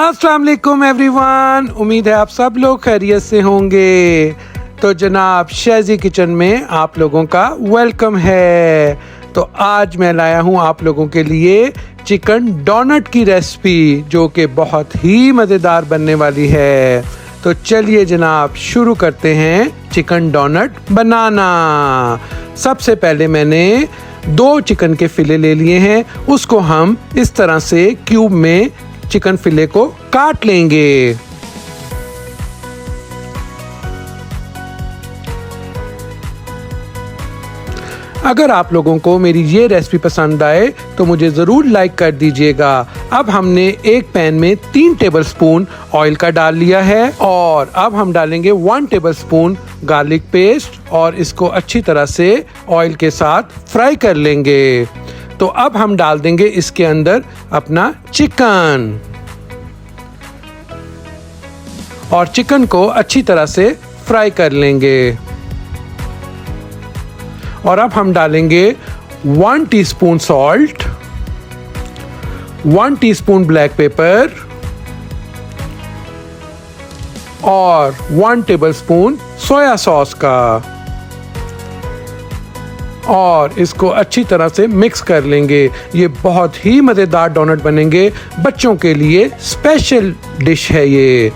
अस्सलाम वालेकुम एवरीवन, उम्मीद है आप सब लोग खैरियत से होंगे। तो जनाब शेज़ी किचन में आप लोगों का वेलकम है। तो आज मैं लाया हूँ आप लोगों के लिए चिकन डोनट की रेसिपी, जो कि बहुत ही मज़ेदार बनने वाली है। तो चलिए जनाब शुरू करते हैं चिकन डोनट बनाना। सबसे पहले मैंने 2 चिकन के फिले ले लिए हैं, उसको हम इस तरह से क्यूब में चिकन फिले को काट लेंगे। अगर आप लोगों को मेरी ये रेसिपी पसंद आए तो मुझे ज़रूर लाइक कर दीजिएगा। अब हमने एक पैन में 3 टेबलस्पून ऑयल का डाल लिया है और अब हम डालेंगे 1 टेबलस्पून गार्लिक पेस्ट और इसको अच्छी तरह से ऑयल के साथ फ्राई कर लेंगे। तो अब हम डाल देंगे इसके अंदर अपना चिकन और चिकन को अच्छी तरह से फ्राई कर लेंगे। और अब हम डालेंगे 1 teaspoon salt, 1 teaspoon black pepper और 1 टेबलस्पून सोया सॉस का, और इसको अच्छी तरह से मिक्स कर लेंगे। ये बहुत ही मज़ेदार डोनट बनेंगे, बच्चों के लिए स्पेशल डिश है, ये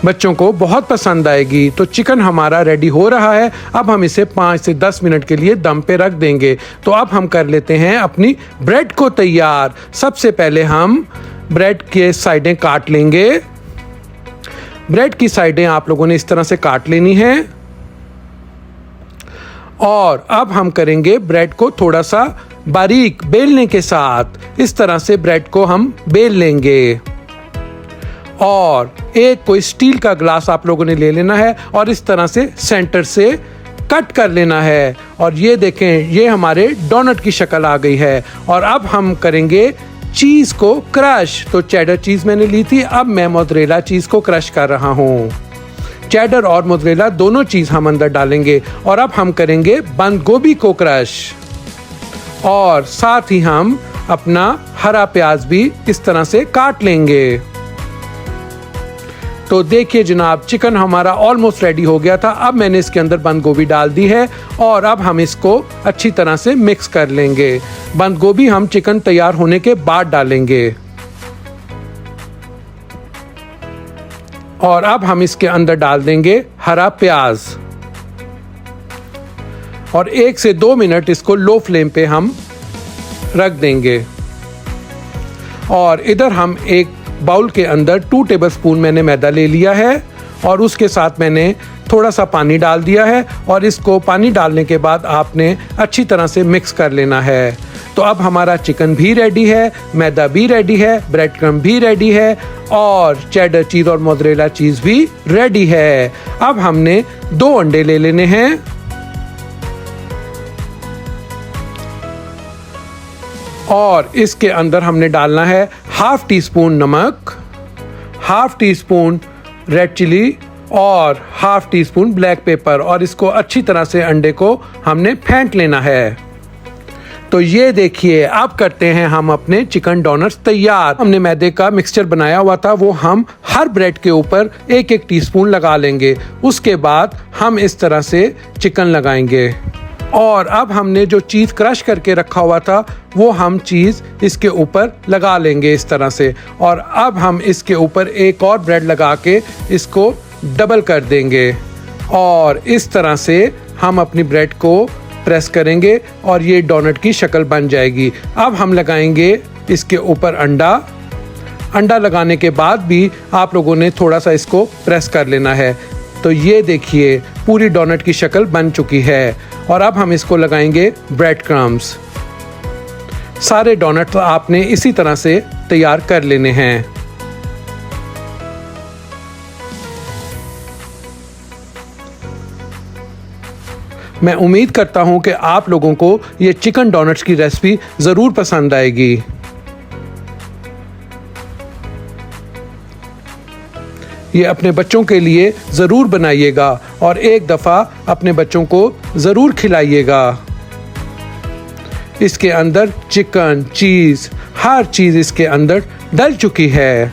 बच्चों को बहुत पसंद आएगी। तो चिकन हमारा रेडी हो रहा है, अब हम इसे 5 से 10 मिनट के लिए दम पे रख देंगे। तो अब हम कर लेते हैं अपनी ब्रेड को तैयार। सबसे पहले हम ब्रेड के साइडें काट लेंगे। ब्रेड की साइडें आप लोगों ने इस तरह से काट लेनी है। और अब हम करेंगे ब्रेड को थोड़ा सा बारीक बेलने के साथ, इस तरह से ब्रेड को हम बेल लेंगे। और एक कोई स्टील का ग्लास आप लोगों ने ले लेना है और इस तरह से सेंटर से कट कर लेना है। और ये देखें, ये हमारे डोनट की शक्ल आ गई है। और अब हम करेंगे चीज़ को क्रश। तो चेडर चीज़ मैंने ली थी, अब मैं मोज़रेला चीज़ को क्रश कर रहा हूँ। चेडर और मोज़रेला दोनों चीज़ हम अंदर डालेंगे। और अब हम करेंगे बंद गोभी को क्रश, और साथ ही हम अपना हरा प्याज भी इस तरह से काट लेंगे। तो देखिए जनाब, चिकन हमारा ऑलमोस्ट रेडी हो गया था। अब मैंने इसके अंदर बंद गोभी डाल दी है और अब हम इसको अच्छी तरह से मिक्स कर लेंगे। बंद गोभी हम चिकन तैयार होने के बाद डालेंगे। और अब हम इसके अंदर डाल देंगे हरा प्याज और 1 से 2 मिनट इसको लो फ्लेम पे हम रख देंगे। और इधर हम एक बाउल के अंदर 2 टेबलस्पून मैंने मैदा ले लिया है और उसके साथ मैंने थोड़ा सा पानी डाल दिया है। और इसको पानी डालने के बाद आपने अच्छी तरह से मिक्स कर लेना है। तो अब हमारा चिकन भी रेडी है, मैदा भी रेडी है, ब्रेड क्रम्ब भी रेडी है और चेडर चीज़ और मोज़रेला चीज़ भी रेडी है। अब हमने 2 अंडे ले लेने हैं और इसके अंदर हमने डालना है 1/2 टीस्पून नमक, 1/2 टीस्पून रेड चिली और 1/2 टीस्पून ब्लैक पेपर, और इसको अच्छी तरह से अंडे को हमने फेंट लेना है। तो ये देखिए, अब करते हैं हम अपने चिकन डोनट्स तैयार। हमने मैदे का मिक्सचर बनाया हुआ था, वो हम हर ब्रेड के ऊपर 1-1 टीस्पून लगा लेंगे। उसके बाद हम इस तरह से चिकन लगाएंगे। और अब हमने जो चीज़ क्रश करके रखा हुआ था वो हम चीज़ इसके ऊपर लगा लेंगे इस तरह से। और अब हम इसके ऊपर एक और ब्रेड लगा के इसको डबल कर देंगे और इस तरह से हम अपनी ब्रेड को प्रेस करेंगे और ये डोनट की शक्ल बन जाएगी। अब हम लगाएंगे इसके ऊपर अंडा। अंडा लगाने के बाद भी आप लोगों ने थोड़ा सा इसको प्रेस कर लेना है। तो ये देखिए, पूरी डोनट की शक्ल बन चुकी है। और अब हम इसको लगाएंगे ब्रेड क्रम्ब्स। सारे डोनट आपने इसी तरह से तैयार कर लेने हैं। मैं उम्मीद करता हूं कि आप लोगों को ये चिकन डोनट्स की रेसिपी ज़रूर पसंद आएगी। ये अपने बच्चों के लिए ज़रूर बनाइएगा और एक दफ़ा अपने बच्चों को ज़रूर खिलाइएगा। इसके अंदर चिकन, चीज़, हर चीज़ इसके अंदर डल चुकी है।